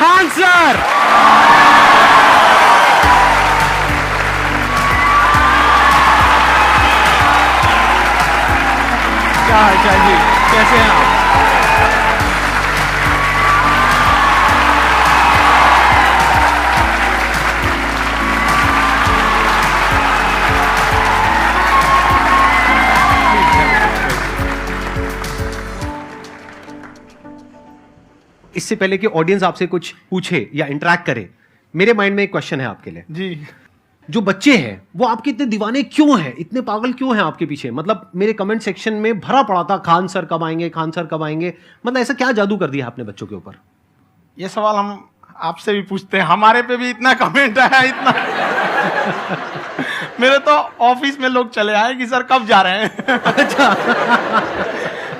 Khan sir. क्या हालचाल जी, कैसे हैं आप? इससे पहले कि ऑडियंस आपसे कुछ पूछे या इंटरेक्ट करे, मेरे माइंड में एक क्वेश्चन है आपके लिए जी। जो बच्चे हैं वो आपके इतने दीवाने क्यों हैं, इतने पागल क्यों हैं आपके पीछे? मतलब मेरे कमेंट सेक्शन में भरा पड़ा था खान सर कब आएंगे, खान सर कब आएंगे। मतलब ऐसा क्या जादू कर दिया आपने बच्चों के ऊपर? ये सवाल हम आपसे भी पूछते हैं, हमारे पे भी इतना कमेंट आया, इतना मेरे तो ऑफिस में लोग चले आए कि सर कब जा रहे हैं। अच्छा।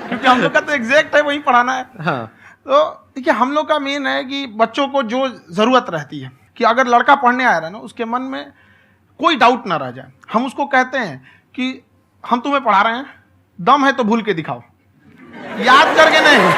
क्योंकि हम लोग का तो एग्जैक्ट है वही पढ़ाना है। हाँ। तो देखिए हम लोग का मेन है कि बच्चों को जो जरूरत रहती है कि अगर लड़का पढ़ने आया रहा ना, उसके मन में कोई डाउट ना रह जाए। हम उसको कहते हैं कि हम तुम्हें पढ़ा रहे हैं, दम है तो भूल के दिखाओ, याद करके नहीं।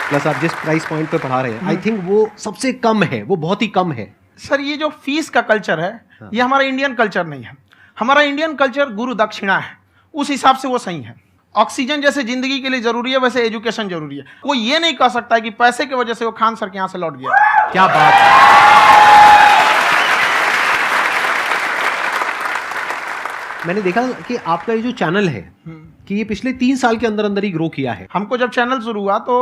प्लस आप जिस प्राइस पॉइंट पे पढ़ा रहे हैं, आई थिंक वो सबसे कम है, वो बहुत ही कम है। सर ये जो फीस का कल्चर है, ये हमारा इंडियन कल्चर नहीं है। हमारा इंडियन कल्चर गुरु दक्षिणा है, उस हिसाब से वो सही है। ऑक्सीजन जैसे जिंदगी के लिए जरूरी है, वैसे एजुकेशन जरूरी है। कोई ये नहीं कह सकता है कि पैसे की वजह से वो खान सर के यहाँ से लौट गया। क्या बात है। मैंने देखा कि आपका ये जो चैनल है कि ये पिछले 3 साल के अंदर अंदर ही ग्रो किया है। हमको जब चैनल शुरू हुआ तो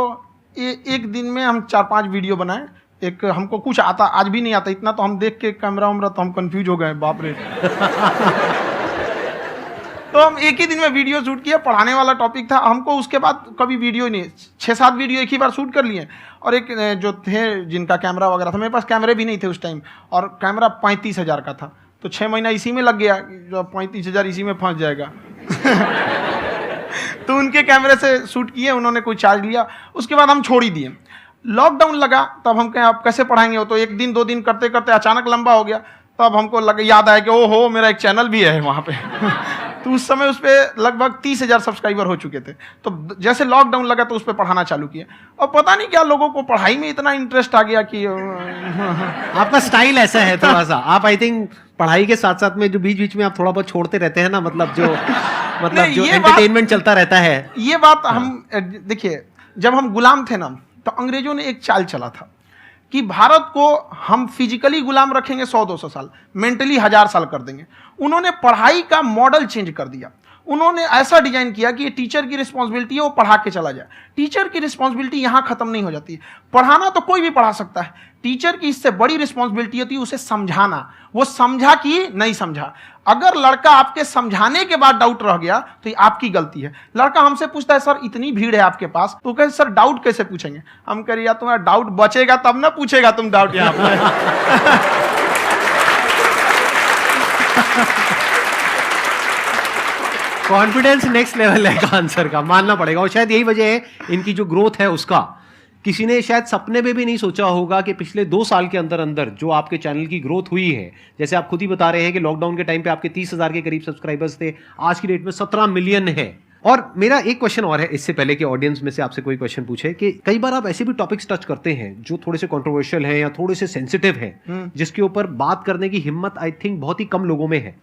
एक दिन में हम 4-5 वीडियो बनाए। एक हमको कुछ आता, आज भी नहीं आता इतना, तो हम देख के कैमरा उमरा तो हम कंफ्यूज हो गए, बाप रे। तो हम एक ही दिन में वीडियो शूट किया, पढ़ाने वाला टॉपिक था हमको। उसके बाद कभी वीडियो नहीं, 6-7 वीडियो एक ही बार शूट कर लिए। और एक जो थे जिनका कैमरा वगैरह था, मेरे पास कैमरे भी नहीं थे उस टाइम, और कैमरा 35,000 का था। तो 6 महीना इसी में लग गया, जो 35,000 इसी में फंस जाएगा। तो उनके कैमरे से शूट किए, उन्होंने कोई चार्ज लिया, उसके बाद हम छोड़ ही दिए। लॉकडाउन लगा, तब हम कहें आप कैसे पढ़ाएंगे? वो तो 1 दिन 2 दिन करते करते अचानक लंबा हो गया। तब हमको याद आया कि ओहो मेरा एक चैनल भी है वहाँ पे। तो उस समय उस पर लगभग 30,000 सब्सक्राइबर हो चुके थे। तो जैसे लॉकडाउन लगा तो उस पर पढ़ाना चालू किया, और पता नहीं क्या लोगों को पढ़ाई में इतना इंटरेस्ट आ गया कि आपका स्टाइल ऐसा है थोड़ा सा। आप आई थिंक पढ़ाई के साथ साथ में जो बीच बीच में आप थोड़ा बहुत छोड़ते रहते हैं ना, मतलब जो एंटरटेनमेंट चलता रहता है। ये बात हम देखिए, जब हम गुलाम थे ना, तो अंग्रेजों ने एक चाल चला था कि भारत को हम फिजिकली गुलाम रखेंगे 100-200 साल, मेंटली 1000 साल कर देंगे। उन्होंने पढ़ाई का मॉडल चेंज कर दिया। उन्होंने ऐसा डिजाइन किया कि ये टीचर की रिस्पॉन्सिबिलिटी है, वो पढ़ा के चला जाए। टीचर की रिस्पॉन्सिबिलिटी यहाँ खत्म नहीं हो जाती। पढ़ाना तो कोई भी पढ़ा सकता है, टीचर की इससे बड़ी रिस्पॉन्सिबिलिटी होती है उसे समझाना। वो समझा कि नहीं समझा। अगर लड़का आपके समझाने के बाद डाउट रह गया तो ये आपकी गलती है। लड़का हमसे पूछता है सर इतनी भीड़ है आपके पास, तो कहे सर डाउट कैसे पूछेंगे? हम कह रहे यार तुम्हारा डाउट बचेगा तब ना पूछेगा तुम डाउट यहाँ पे। कॉन्फिडेंस नेक्स्ट लेवल है खान सर का, मानना पड़ेगा। और शायद यही वजह है इनकी जो ग्रोथ है उसका। किसी ने शायद सपने में भी नहीं सोचा होगा कि पिछले 2 साल के अंदर अंदर जो आपके चैनल की ग्रोथ हुई है, जैसे आप खुद ही बता रहे हैं कि लॉकडाउन के टाइम पे आपके 30,000 के करीब सब्सक्राइबर्स थे, आज की डेट में 17 मिलियन है। और मेरा एक क्वेश्चन और है, इससे पहले कि ऑडियंस में से आपसे कोई क्वेश्चन पूछे, कि कई बार आप ऐसे भी टॉपिक्स टच करते हैं जो थोड़े से कंट्रोवर्शियल हैं या थोड़े से सेंसिटिव हैं, जिसके ऊपर बात करने की हिम्मत आई थिंक बहुत ही कम लोगों में है।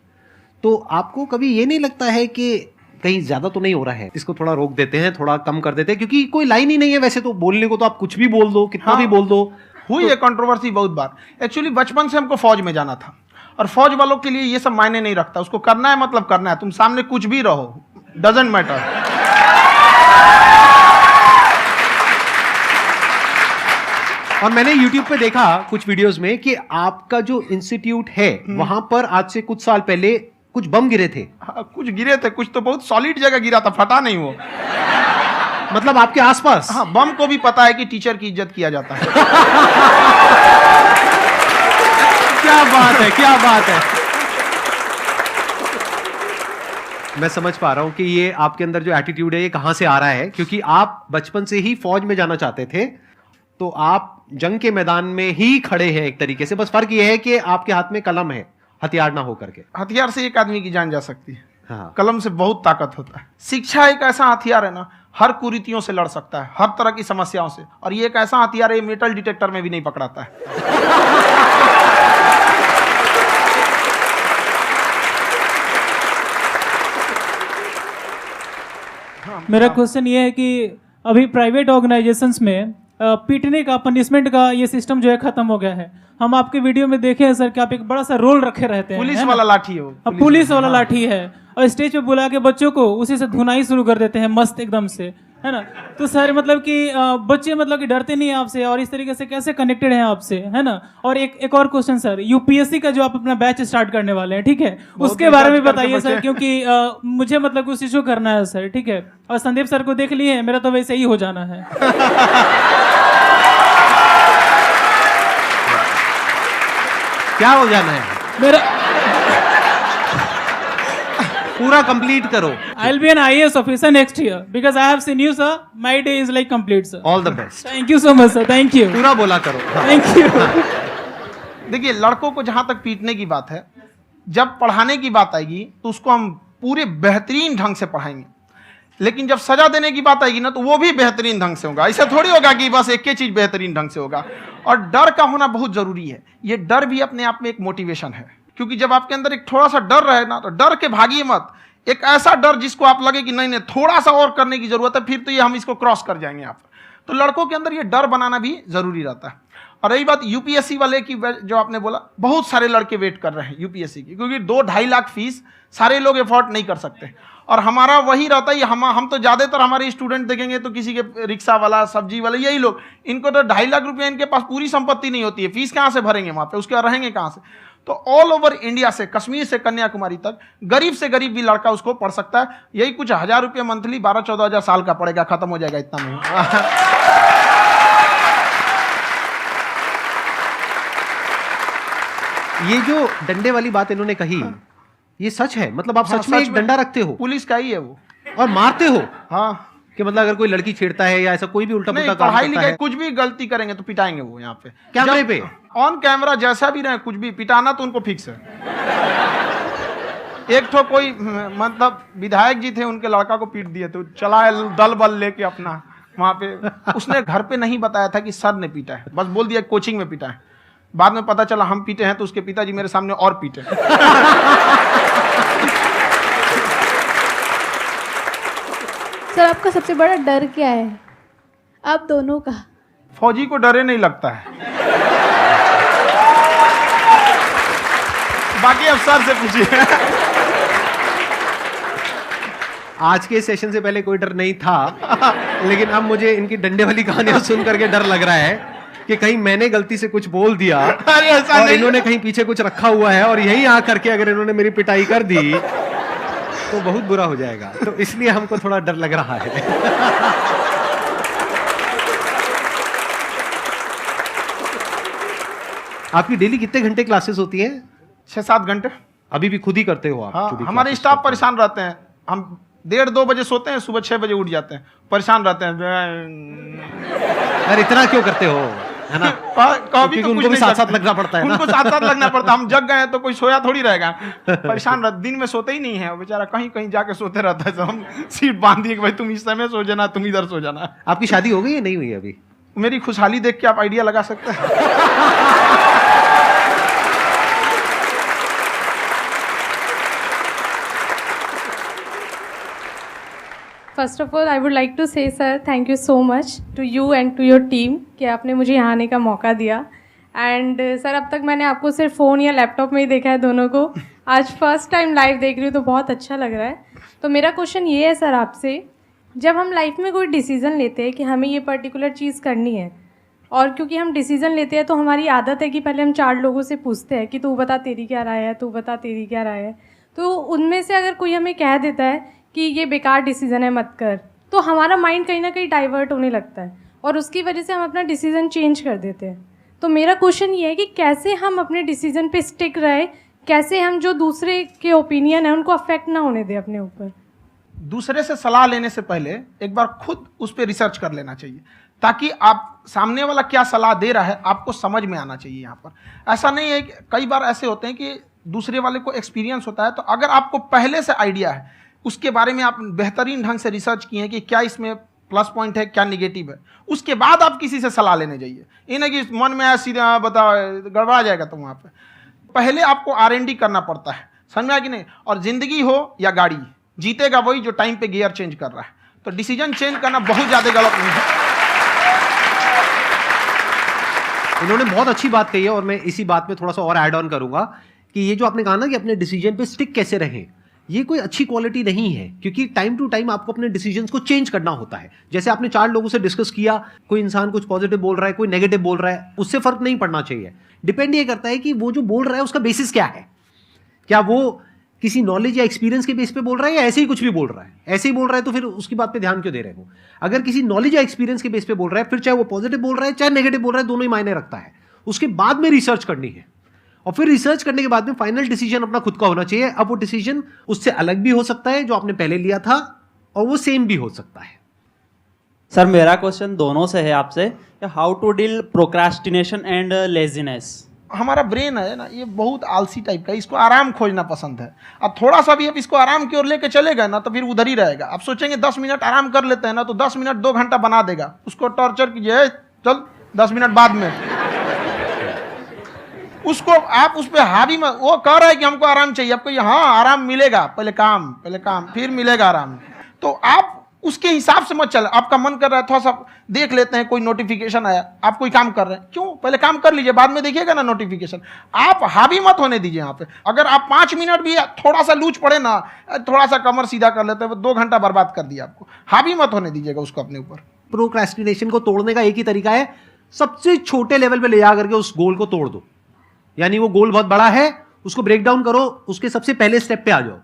तो आपको कभी ये नहीं लगता है कि कहीं ज्यादा तो नहीं हो रहा है, इसको थोड़ा रोक देते हैं, थोड़ा कम कर देते हैं? क्योंकि कोई लाइन ही नहीं है वैसे तो बोलने को, तो आप कुछ भी बोल दो, कितना भी बोल दो। हुई है कंट्रोवर्सी बहुत बार। एक्चुअली बचपन से हमको फौज में जाना था, और फौज वालों के लिए ये सब मायने नहीं रखता। उसको करना है मतलब करना है, तुम सामने कुछ भी रहो, डजंट मैटर। और मैंने YouTube पे देखा कुछ वीडियोस में कि आपका जो इंस्टीट्यूट है वहां पर आज से कुछ साल पहले कुछ बम गिरे थे। हाँ, कुछ गिरे थे, कुछ तो बहुत सॉलिड जगह गिरा था, फटा नहीं वो। मतलब आपके आसपास? हाँ, बम को भी पता है कि टीचर की इज्जत किया जाता है। क्या बात है, क्या बात है। मैं समझ पा रहा हूं कि ये आपके अंदर जो एटीट्यूड है ये कहां से आ रहा है, क्योंकि आप बचपन से ही फौज में जाना चाहते थे, तो आप जंग के मैदान में ही खड़े हैं एक तरीके से। बस फर्क ये है कि आपके हाथ में कलम है, हथियार ना हो करके। हथियार से एक आदमी की जान जा सकती है, हाँ। कलम से बहुत ताकत होता है। शिक्षा एक ऐसा हथियार है ना, हर कुरीतियों से लड़ सकता है, हर तरह की समस्याओं से। और ये एक ऐसा हथियार है, ये मेटल डिटेक्टर में भी नहीं पकड़ाता है। मेरा क्वेश्चन ये है कि अभी प्राइवेट ऑर्गेनाइजेशंस में पीटने का, पनिशमेंट का ये सिस्टम जो है खत्म हो गया है। हम आपके वीडियो में देखे हैं सर कि आप एक बड़ा सा रोल रखे रहते हैं, पुलिस वाला लाठी है वो, पुलिस वाला लाठी है, और स्टेज पे बुला के बच्चों को उसी से धुनाई शुरू कर देते हैं मस्त एकदम से, है ना। तो सर मतलब कि बच्चे मतलब कि डरते नहीं हैं आपसे, और इस तरीके से कैसे कनेक्टेड हैं आपसे, है ना। और एक और क्वेश्चन सर, यूपीएससी का जो आप अपना बैच स्टार्ट करने वाले हैं, ठीक है, उसके बारे में बताइए सर, क्योंकि मुझे मतलब कुछ इशू करना है सर, ठीक है। और संदीप सर को देख लिए, मेरा तो वैसे ही हो जाना है। क्या हो जाना है? मेरा पूरा कंप्लीट करो। I'll be an IAS officer next year because I have seen you, sir. My day is like complete, sir. All the best. Thank you so much, sir. Thank you. पूरा बोला करो। Thank you. देखिए, लड़कों को जहां तक पीटने की बात है, जब पढ़ाने की बात आएगी तो उसको हम पूरे बेहतरीन ढंग से पढ़ाएंगे। लेकिन जब सजा देने की बात आएगी ना, तो वो भी बेहतरीन ढंग से होगा। ऐसा थोड़ी होगा कि बस एक ही चीज बेहतरीन ढंग से होगा। और डर का होना बहुत जरूरी है। ये डर भी अपने आप में एक मोटिवेशन है, क्योंकि जब आपके अंदर एक थोड़ा सा डर रहे ना, तो डर के भागिए मत। एक ऐसा डर जिसको आप लगे कि नहीं नहीं थोड़ा सा और करने की जरूरत है, फिर तो ये हम इसको क्रॉस कर जाएंगे आप। तो लड़कों के अंदर ये डर बनाना भी जरूरी रहता है। और रही बात यूपीएससी वाले की, जो आपने बोला, बहुत सारे लड़के वेट कर रहे हैं यूपीएससी की, क्योंकि 2-2.5 लाख फीस सारे लोग एफोर्ड नहीं कर सकते। और हमारा वही रहता है, हम तो ज्यादातर हमारे स्टूडेंट देखेंगे तो किसी के रिक्शा वाला, सब्जी वाला, यही लोग, इनको तो 2.5 लाख रुपया, इनके पास पूरी संपत्ति नहीं होती है, फीस कहाँ से भरेंगे वहां पे, उसके बाद रहेंगे कहाँ से। तो ऑल ओवर इंडिया से, कश्मीर से कन्याकुमारी तक, गरीब से गरीब भी लड़का उसको पढ़ सकता है। यही कुछ 1000 रुपये मंथली, 12-14 हजार साल का पड़ेगा, खत्म हो जाएगा इतना में। ये जो डंडे वाली बात इन्होंने कही, ये सच है? मतलब आप सच में एक डंडा रखते हो? पुलिस का ही है वो। और मारते हो? हाँ, कि मतलब अगर कोई लड़की छेड़ता है या ऐसा कोई भी उल्टा पुल्टा काम पढ़ाई करता लिखाई है, कुछ भी गलती करेंगे तो पिटाएंगे वो। यहाँ पे कैमरे पे ऑन कैमरा जैसा भी रहे, कुछ भी पिटाना तो उनको फिक्स है। एक तो कोई मतलब विधायक जी थे, उनके लड़का को पीट दिए, तो चला दल बल लेके अपना वहां पे। उसने घर पे नहीं बताया था कि सर ने पीटा है, बस बोल दिया कोचिंग में पीटा है। बाद में पता चला हम पीटे हैं, तो उसके पिताजी मेरे सामने और पीटे। सर आपका सबसे बड़ा डर क्या है, आप दोनों का? फौजी को डरे नहीं लगता है। बाकी अब सर से पूछिए। आज के सेशन से पहले कोई डर नहीं था, लेकिन अब मुझे इनकी डंडे वाली कहानियां सुन करके डर लग रहा है कि कहीं मैंने गलती से कुछ बोल दिया और इन्होंने कहीं पीछे कुछ रखा हुआ है, और यहीं आ करके अगर इन्होंने मेरी पिटाई कर दी तो बहुत बुरा हो जाएगा। तो इसलिए हमको थोड़ा डर लग रहा है। आपकी डेली कितने घंटे क्लासेस होती है? 6-7 घंटे। अभी भी खुद ही करते हो आप? हाँ, हमारे स्टाफ परेशान रहते हैं। हम 1:30-2 बजे सोते हैं, सुबह 6 बजे उठ जाते हैं, परेशान रहते हैं। अरे इतना क्यों करते हो, है ना? कभी तो उनको भी साथ साथ लगना पड़ता है ना। उनको साथ साथ लगना पड़ता है। हम जग गए तो कोई सोया थोड़ी रहेगा, परेशान रहते। दिन में सोते ही नहीं है, बेचारा कहीं कहीं जाके सोते रहता है। तो हम सीट बांध दिए कि भाई तुम इस समय सो जाना, तुम इधर सो जाना। आपकी शादी हो गई है? नहीं हुई है अभी? मेरी खुशहाली देख के आप आइडिया लगा सकते हैं। First of all I would like to say sir thank you so much to you and to your team कि आपने मुझे यहाँ आने का मौका दिया। एंड सर अब तक मैंने आपको सिर्फ फ़ोन या लैपटॉप में ही देखा है दोनों को, आज फर्स्ट टाइम लाइव देख रही हूँ तो बहुत अच्छा लग रहा है। तो मेरा क्वेश्चन ये है सर आपसे, जब हम लाइफ में कोई डिसीज़न लेते हैं कि हमें ये पर्टिकुलर चीज़ करनी है, और क्योंकि हम डिसीज़न लेते हैं तो हमारी आदत है कि पहले हम 4 लोगों से पूछते हैं कि तू बता तेरी क्या राय है, तू बता तेरी क्या राय है। तो उनमें से अगर कोई हमें कह देता है कि ये बेकार डिसीज़न है मत कर, तो हमारा माइंड कहीं ना कहीं डाइवर्ट होने लगता है और उसकी वजह से हम अपना डिसीज़न चेंज कर देते हैं। तो मेरा क्वेश्चन ये है कि कैसे हम अपने डिसीज़न पे स्टिक रहे, कैसे हम जो दूसरे के ओपिनियन है उनको अफेक्ट ना होने दें अपने ऊपर। दूसरे से सलाह लेने से पहले एक बार खुद उस पर रिसर्च कर लेना चाहिए, ताकि आप सामने वाला क्या सलाह दे रहा है आपको समझ में आना चाहिए। यहाँ पर ऐसा नहीं है कि कई बार ऐसे होते हैं कि दूसरे वाले को एक्सपीरियंस होता है, तो अगर आपको पहले से आइडिया है, उसके बारे में आप बेहतरीन ढंग से रिसर्च किए हैं कि क्या इसमें प्लस पॉइंट है, क्या निगेटिव है, उसके बाद आप किसी से सलाह लेने जाइए। ये नहीं कि मन में आया सीधे बताओ, गड़बड़ा जाएगा। तो वहाँ पे पहले आपको R&D करना पड़ता है, समझ में आया कि नहीं। और जिंदगी हो या गाड़ी, जीतेगा वही जो टाइम पे गियर चेंज कर रहा है। तो डिसीजन चेंज करना बहुत ज़्यादा गलत नहीं है। इन्होंने बहुत अच्छी बात कही है और मैं इसी बात में थोड़ा सा और ऐड ऑन करूंगा कि ये जो आपने कहा ना कि अपने डिसीजन पे स्टिक कैसे रहें, ये कोई अच्छी क्वालिटी नहीं है, क्योंकि टाइम टू टाइम आपको अपने डिसीजंस को चेंज करना होता है। जैसे आपने 4 लोगों से डिस्कस किया, कोई इंसान कुछ पॉजिटिव बोल रहा है, कोई नेगेटिव बोल रहा है, उससे फर्क नहीं पड़ना चाहिए। डिपेंड ये करता है कि वो जो बोल रहा है उसका बेसिस क्या है। क्या वो किसी नॉलेज या एक्सपीरियंस के बेस पे बोल रहा है या ऐसे ही कुछ भी बोल रहा है? ऐसे ही बोल रहा है तो फिर उसकी बात पे ध्यान क्यों दे रहे हो? अगर किसी नॉलेज या एक्सपीरियंस के बेस पे बोल रहा है, फिर चाहे वो पॉजिटिव बोल रहा है चाहे नेगेटिव बोल रहा है, दोनों ही मायने रखता है। उसके बाद में रिसर्च करनी है और फिर रिसर्च करने के बाद में फाइनल डिसीजन अपना खुद का होना चाहिए। अब वो डिसीजन उससे अलग भी हो सकता है जो आपने पहले लिया था, और वो सेम भी हो सकता है। सर मेरा क्वेश्चन दोनों से है आपसे, how to deal procrastination and laziness. हमारा ब्रेन है ना, ये बहुत आलसी टाइप का, इसको आराम खोजना पसंद है। अब थोड़ा सा भी अब इसको आराम की ओर लेके चलेगा ना तो फिर उधर ही रहेगा। आप सोचेंगे 10 मिनट आराम कर लेते हैं ना, तो 10 मिनट 2 घंटा बना देगा। उसको टॉर्चर कीजिए, चल 10 मिनट बाद में। उसको आप उस पर हावी मत, वो कह रहा है कि हमको आराम चाहिए, आपको हाँ आराम मिलेगा, पहले काम फिर मिलेगा आराम। तो आप उसके हिसाब से मत चल। आपका मन कर रहा है थोड़ा सा देख लेते हैं, कोई नोटिफिकेशन आया, आप कोई काम कर रहे हैं, क्यों पहले काम कर लीजिए, बाद में देखिएगा ना नोटिफिकेशन। आप हावी मत होने दीजिए यहाँ पे। अगर आप 5 मिनट भी थोड़ा सा लूज पड़े ना, थोड़ा सा कमर सीधा कर लेते हैं, 2 घंटा बर्बाद कर दिया आपको। हावी मत होने दीजिएगा उसको अपने ऊपर। प्रोक्रेस्टिनेशन को तोड़ने का एक ही तरीका है, सबसे छोटे लेवल पे ले जा करके उस गोल को तोड़ दो। यानी वो गोल बहुत बड़ा है, उसको ब्रेक डाउन करो, उसके सबसे पहले स्टेप पे आ जाओ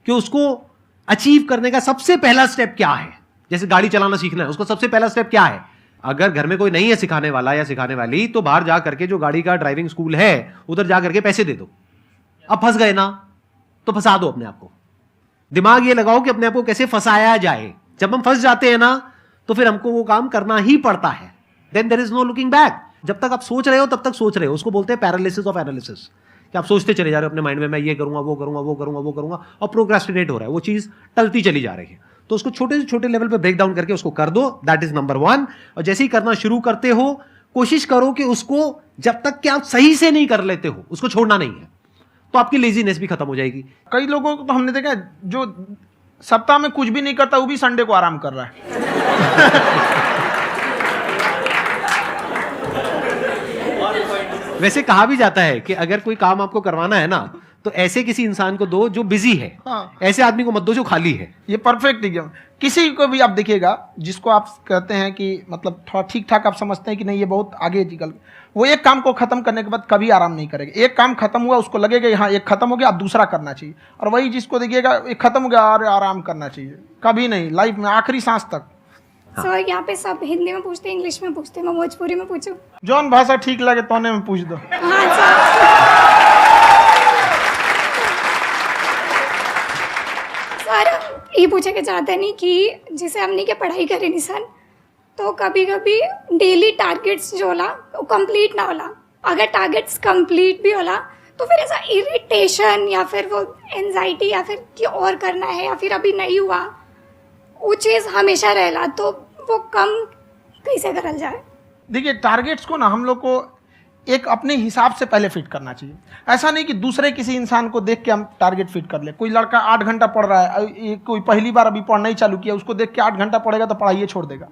कि उसको अचीव करने का सबसे पहला स्टेप क्या है। जैसे गाड़ी चलाना सीखना है, उसका सबसे पहला स्टेप क्या है। अगर घर में कोई नहीं है सिखाने वाला या सिखाने वाली, तो बाहर जा करके जो गाड़ी का ड्राइविंग स्कूल है उधर जा करके पैसे दे दो। अब फंस गए ना तो फंसा दो अपने आप को। दिमाग ये लगाओ कि अपने आप को कैसे फंसाया जाए। जब हम फंस जाते हैं ना तो फिर हमको वो काम करना ही पड़ता है। Then there is no looking back. जब तक आप सोच रहे हो तब तक सोच रहे हो, उसको बोलते हैं पैरालिसिस ऑफ एनालिसिस, कि आप सोचते चले जा रहे हो अपने माइंड में, मैं ये करूंगा वो करूंगा वो करूंगा वो करूंगा, और प्रोक्रेस्टिनेट हो रहा है, वो चीज टलती चली जा रही है। तो उसको छोटे से छोटे लेवल पे ब्रेक डाउन करके उसको कर दो, दैट इज नंबर 1। और जैसे ही करना शुरू करते हो, कोशिश करो कि उसको जब तक कि आप सही से नहीं कर लेते हो उसको छोड़ना नहीं है, तो आपकी लेजीनेस भी खत्म हो जाएगी। कई लोगों को तो हमने देखा जो सप्ताह में कुछ भी नहीं करता, वो भी संडे को आराम कर रहा है। वैसे कहा भी जाता है कि अगर कोई काम आपको करवाना है ना तो ऐसे किसी इंसान को दो जो बिजी है। हाँ। ऐसे आदमी को मत दो जो खाली है। ये परफेक्ट एग्जाम। किसी को भी आप देखिएगा जिसको आप कहते हैं कि मतलब थोड़ा ठीक ठाक आप समझते हैं कि नहीं ये बहुत आगे निकल, वो एक काम को खत्म करने के बाद कभी आराम नहीं करेगा। एक काम खत्म हुआ उसको लगेगा हाँ एक खत्म हो गया, अब दूसरा करना चाहिए। और वही जिसको देखिएगा एक खत्म हो गया और आराम करना चाहिए, कभी नहीं, लाइफ में आखिरी सांस तक। सर यहाँ पे सब हिंदी में पूछते हैं, इंग्लिश में पूछते हैं, मैं भोजपुरी में पूछूं? जौन भाषा ठीक लगे तोने में पूछ दो। हाँ सर। सर ये पूछे के चाहते नहीं कि जैसे हमने क्या पढ़ाई करी नहीं सर, तो कभी कभी डेली टारगेट्स जो होला वो कंप्लीट ना होला। अगर टारगेट्स कंप्लीट भी होला तो फिर ऐसा इरिटेशन या फिर वो एंजाइटी या फिर कि और करना है या फिर अभी नहीं हुआ, वो चीज़ हमेशा रहेला। तो वो कम कैसे करल जाए? देखिए टारगेट्स को ना हम लोग को एक अपने हिसाब से पहले फिट करना चाहिए। ऐसा नहीं कि दूसरे किसी इंसान को देख के हम टारगेट फिट कर ले। कोई लड़का 8 घंटा पढ़ रहा है, कोई पहली बार अभी पढ़ना ही चालू किया, उसको देख के 8 घंटा पढ़ेगा तो पढ़ाई छोड़ देगा।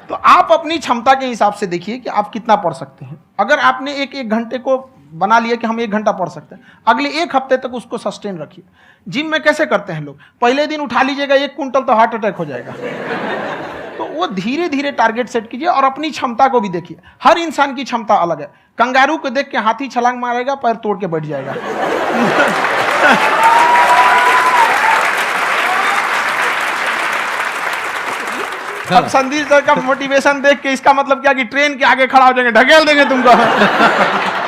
तो आप अपनी क्षमता के हिसाब से देखिए कि आप कितना पढ़ सकते हैं। अगर आपने एक घंटे को बना लिया कि हम 1 घंटा पढ़ सकते हैं, अगले 1 हफ्ते तक उसको सस्टेन रखिए। जिम में कैसे करते हैं लोग, पहले दिन उठा लीजिएगा 1 क्विंटल तो हार्ट अटैक हो जाएगा। तो वो धीरे धीरे टारगेट सेट कीजिए और अपनी क्षमता को भी देखिए। हर इंसान की क्षमता अलग है। कंगारू को देख के हाथी छलांग मारेगा, पैर तोड़ के बैठ जाएगा। अब संदीप सर का मोटिवेशन देख के इसका मतलब क्या कि ट्रेन के आगे खड़ा हो जाएंगे, ढकेल देंगे तुमको।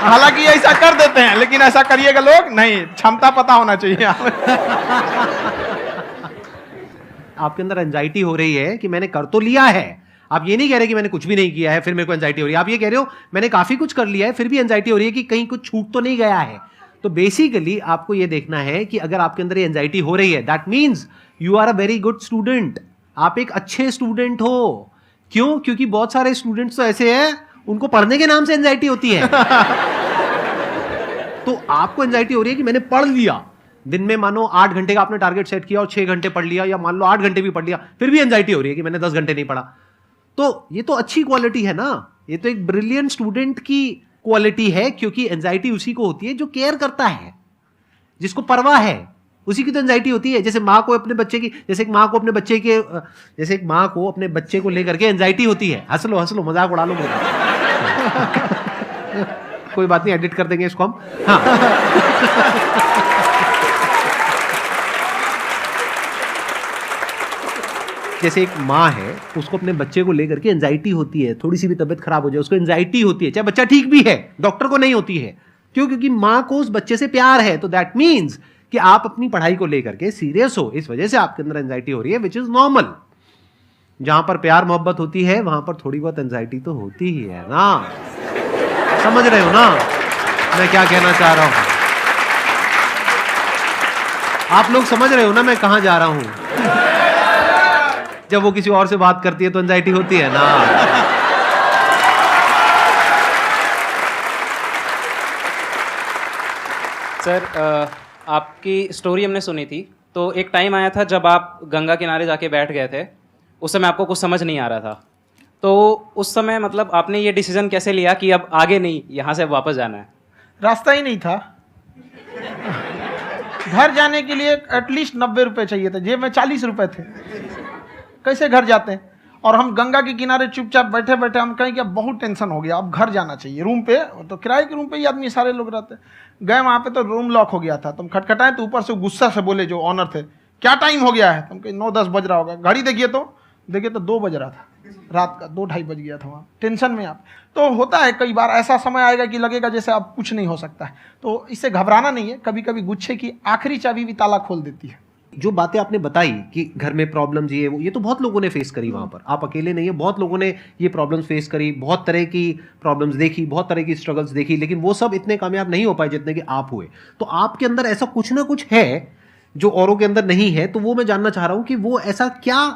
हालांकि ऐसा कर देते हैं, लेकिन ऐसा करिएगा लोग नहीं, क्षमता पता होना चाहिए। आपके अंदर एंजाइटी हो रही है कि मैंने कर तो लिया है, आप ये नहीं कह रहे कि मैंने कुछ भी नहीं किया है फिर मेरे को एंजाइटी हो रही है। आप ये कह रहे हो मैंने काफी कुछ कर लिया है फिर भी एंजाइटी हो रही है कि कहीं कुछ छूट तो नहीं गया है। तो बेसिकली आपको ये देखना है कि अगर आपके अंदर ये एंजाइटी हो रही है, that means you are a very good student. आप एक अच्छे स्टूडेंट हो। क्यों? क्योंकि बहुत सारे स्टूडेंट्स तो ऐसे हैं, उनको पढ़ने के नाम से एंजाइटी होती है। तो आपको एंजाइटी हो रही है कि मैंने पढ़ लिया, दिन में मानो 8 घंटे का आपने टारगेट सेट किया और 6 घंटे पढ़ लिया, या मान लो 8 घंटे भी पढ़ लिया, फिर भी एंजाइटी हो रही है कि मैंने 10 घंटे नहीं पढ़ा। तो ये तो अच्छी क्वालिटी है ना, ये तो एक ब्रिलियंट स्टूडेंट की क्वालिटी है, क्योंकि एंजाइटी उसी को होती है जो केयर करता है, जिसको परवाह है, उसी की तो एंजाइटी होती है। जैसे माँ को अपने बच्चे की, जैसे एक माँ को अपने बच्चे को लेकर के एंजाइटी होती है। हंस लो मजाक उड़ा लो मेरा। कोई बात नहीं, एडिट कर देंगे इसको हम। हाँ। जैसे एक माँ है, उसको अपने बच्चे को लेकर के एंजाइटी होती है, थोड़ी सी भी तबीयत खराब हो जाए उसको एंजाइटी होती है, चाहे बच्चा ठीक भी है, डॉक्टर को नहीं होती है। क्यों? क्योंकि माँ को उस बच्चे से प्यार है। तो दैट मीन्स कि आप अपनी पढ़ाई को लेकर के सीरियस हो, इस वजह से आपके अंदर एंजाइटी हो रही है, विच इज नॉर्मल। जहां पर प्यार मोहब्बत होती है वहां पर थोड़ी बहुत एंजाइटी तो होती ही है ना। समझ रहे हो ना मैं क्या कहना चाह रहा हूं? आप लोग समझ रहे हो ना मैं कहां जा रहा हूं? जब वो किसी और से बात करती है तो एंजाइटी होती है ना। सर आपकी स्टोरी हमने सुनी थी, तो एक टाइम आया था जब आप गंगा किनारे जाके बैठ गए थे, उस समय आपको कुछ समझ नहीं आ रहा था। तो उस समय मतलब आपने ये डिसीजन कैसे लिया कि अब आगे नहीं, यहाँ से वापस जाना है? रास्ता ही नहीं था। घर जाने के लिए एटलीस्ट 90 रुपए चाहिए थे, जेब में 40 रुपए थे। कैसे घर जाते हैं? और हम गंगा के किनारे चुपचाप बैठे बैठे हम कहें कि अब बहुत टेंशन हो गया, अब घर जाना चाहिए। रूम पे तो किराए के रूम पे ही आदमी सारे लोग रहते। गए वहाँ पे तो रूम लॉक हो गया था। तुम खटखटाए तो ऊपर से गुस्सा से बोले जो ऑनर थे, क्या टाइम हो गया है? तुम कहीं 9-10 बज रहा होगा। घड़ी देखिए तो 2 बज रहा था रात का, 2-2:30 बज गया था वहाँ। टेंशन में आप तो होता है, कई बार ऐसा समय आएगा कि लगेगा जैसे अब कुछ नहीं हो सकता है। तो इससे घबराना नहीं है। कभी कभी गुच्छे की आखिरी चाबी भी ताला खोल देती है। जो बातें आपने बताई कि घर में प्रॉब्लम ये तो बहुत लोगों ने फेस करी वहां पर, आप अकेले नहीं है, बहुत लोगों ने ये प्रॉब्लम्स फेस करी, बहुत तरह की प्रॉब्लम्स देखी, बहुत तरह की स्ट्रगल्स देखी, लेकिन वो सब इतने कामयाब नहीं हो पाए जितने कि आप हुए। तो आपके अंदर ऐसा कुछ ना कुछ है जो औरों के अंदर नहीं है। तो वो मैं जानना चाह रहा हूं कि वो ऐसा क्या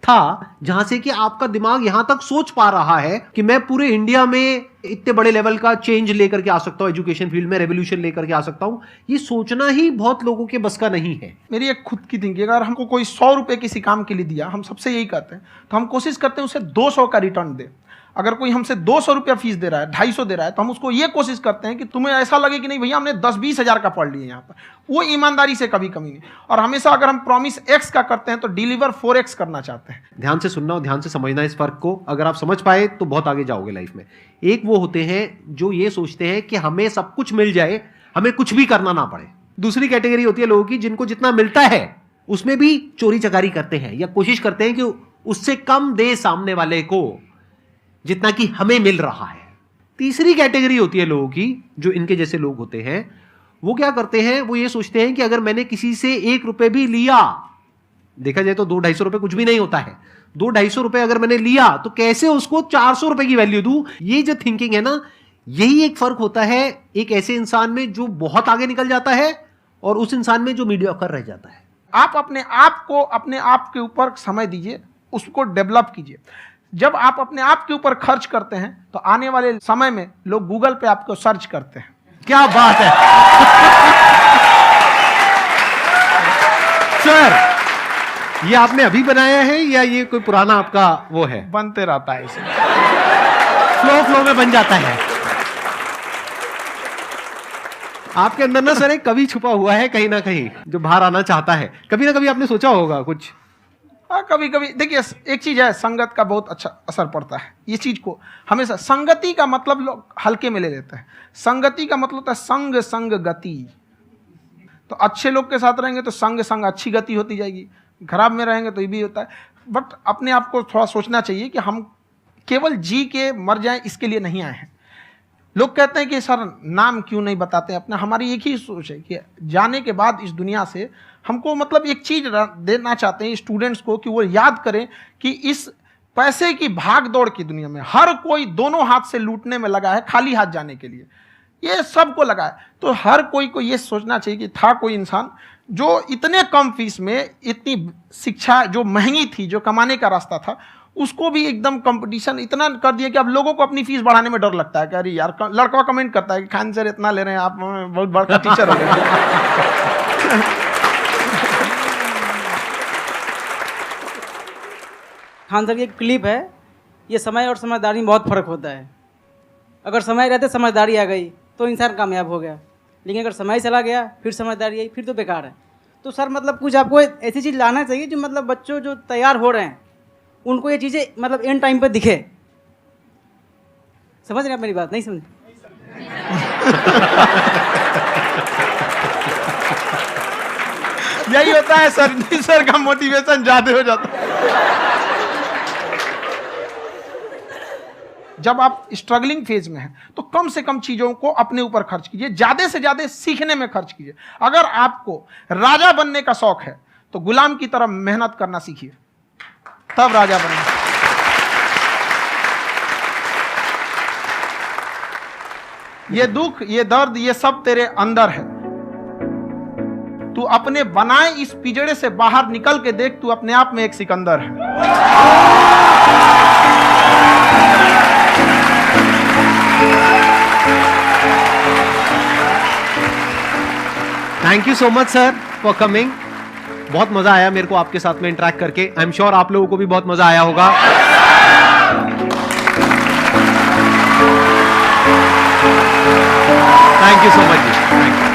था जहां से कि आपका दिमाग यहां तक सोच पा रहा है कि मैं पूरे इंडिया में इतने बड़े लेवल का चेंज लेकर के आ सकता हूं, एजुकेशन फील्ड में रेवोल्यूशन लेकर के आ सकता हूं। ये सोचना ही बहुत लोगों के बस का नहीं है। मेरी एक खुद की थिंकिंग, अगर हमको कोई 100 रुपये किसी काम के लिए दिया, हम सबसे यही कहते हैं, तो हम कोशिश करते हैं उसे 200 का रिटर्न दे। अगर कोई हमसे 200 रुपया फीस दे रहा है, 250 दे रहा है, तो हम उसको ये कोशिश करते हैं कि तुम्हें ऐसा लगे कि नहीं भैया हमने 10-20 हज़ार का पढ़ लिया यहाँ पर। वो ईमानदारी से कभी कमी नहीं। और हमेशा अगर हम प्रॉमिस X का करते हैं तो डिलीवर 4X करना चाहते हैं। ध्यान से सुनना और ध्यान से समझना इस फर्क को। अगर आप समझ पाए तो बहुत आगे जाओगे लाइफ में। एक वो होते हैं जो ये सोचते हैं कि हमें सब कुछ मिल जाए, हमें कुछ भी करना ना पड़े। दूसरी कैटेगरी होती है लोगों की जिनको जितना मिलता है उसमें भी चोरी चकारी करते हैं या कोशिश करते हैं कि उससे कम दे सामने वाले को जितना कि हमें मिल रहा है। तीसरी कैटेगरी होती है लोगों की जो इनके जैसे लोग होते हैं। वो क्या करते हैं? वो ये सोचते हैं कि अगर मैंने किसी से 1 रुपए भी लिया, देखा जाए तो 200-250 रुपए कुछ भी नहीं होता है, 200-250 रुपए अगर मैंने लिया तो कैसे उसको 400 रुपए की वैल्यू दूं। ये जो थिंकिंग है ना, यही एक फर्क होता है एक ऐसे इंसान में जो बहुत आगे निकल जाता है और उस इंसान में जो मीडियोकर रह जाता है। आप अपने आप को अपने आप के ऊपर समय दीजिए, उसको डेवलप कीजिए। जब आप अपने आप के ऊपर खर्च करते हैं तो आने वाले समय में लोग गूगल पे आपको सर्च करते हैं। क्या बात है सर, ये आपने अभी बनाया है या ये कोई पुराना आपका वो है? बनते रहता है इसे, फ्लो में बन जाता है। आपके अंदर ना सर एक कवि छुपा हुआ है कहीं ना कहीं जो बाहर आना चाहता है। कभी ना कभी आपने सोचा होगा कुछ? हाँ, कभी कभी देखिए, एक चीज है, संगत का बहुत अच्छा असर पड़ता है। ये चीज को हमेशा, संगति का मतलब लोग हल्के में ले लेते हैं। संगति का मतलब होता है संग संग गति। तो अच्छे लोग के साथ रहेंगे तो संग संग अच्छी गति होती जाएगी, खराब में रहेंगे तो ये भी होता है। बट अपने आप को थोड़ा सोचना चाहिए कि हम केवल जी के मर जाएं इसके लिए नहीं आए हैं। लोग कहते हैं कि सर नाम क्यों नहीं बताते अपना। हमारी एक ही सोच है कि जाने के बाद इस दुनिया से हमको मतलब एक चीज देना चाहते हैं स्टूडेंट्स को कि वो याद करें कि इस पैसे की भाग दौड़ की दुनिया में हर कोई दोनों हाथ से लूटने में लगा है, खाली हाथ जाने के लिए ये सबको लगा है। तो हर कोई को ये सोचना चाहिए कि था कोई इंसान जो इतने कम फीस में इतनी शिक्षा जो महंगी थी, जो कमाने का रास्ता था, उसको भी एकदम कंपटीशन इतना कर दिया कि अब लोगों को अपनी फीस बढ़ाने में डर लगता है कि अरे यार, लड़का कमेंट करता है कि खान सर इतना ले रहे हैं, आप बहुत बड़ा टीचर हो गए। खान सर की एक क्लिप है, ये समय और समझदारी में बहुत फ़र्क होता है। अगर समय रहते समझदारी आ गई तो इंसान कामयाब हो गया, लेकिन अगर समय चला गया फिर समझदारी आई फिर तो बेकार है। तो सर मतलब कुछ आपको ऐसी चीज़ लाना चाहिए जो मतलब बच्चों जो तैयार हो रहे हैं उनको ये चीज़ें मतलब एंड टाइम पर दिखे। समझ रहे आप मेरी बात? नहीं समझ? यही होता है सर, सर का मोटिवेशन ज्यादा हो जाता है। जब आप स्ट्रगलिंग फेज में हैं तो कम से कम चीजों को अपने ऊपर खर्च कीजिए, ज्यादा से ज्यादा सीखने में खर्च कीजिए। अगर आपको राजा बनने का शौक है तो गुलाम की तरह मेहनत करना सीखिए, तब राजा बनेंगे। ये दुख, ये दर्द, ये सब तेरे अंदर है। तू अपने बनाए इस पिंजड़े से बाहर निकल के देख, तू अपने आप में एक सिकंदर है। Thank you so much sir for coming. बहुत मजा आया मेरे को आपके साथ में इंटरेक्ट करके। आई एम श्योर आप लोगों को भी बहुत मजा आया होगा। Thank you so much ji, thank you.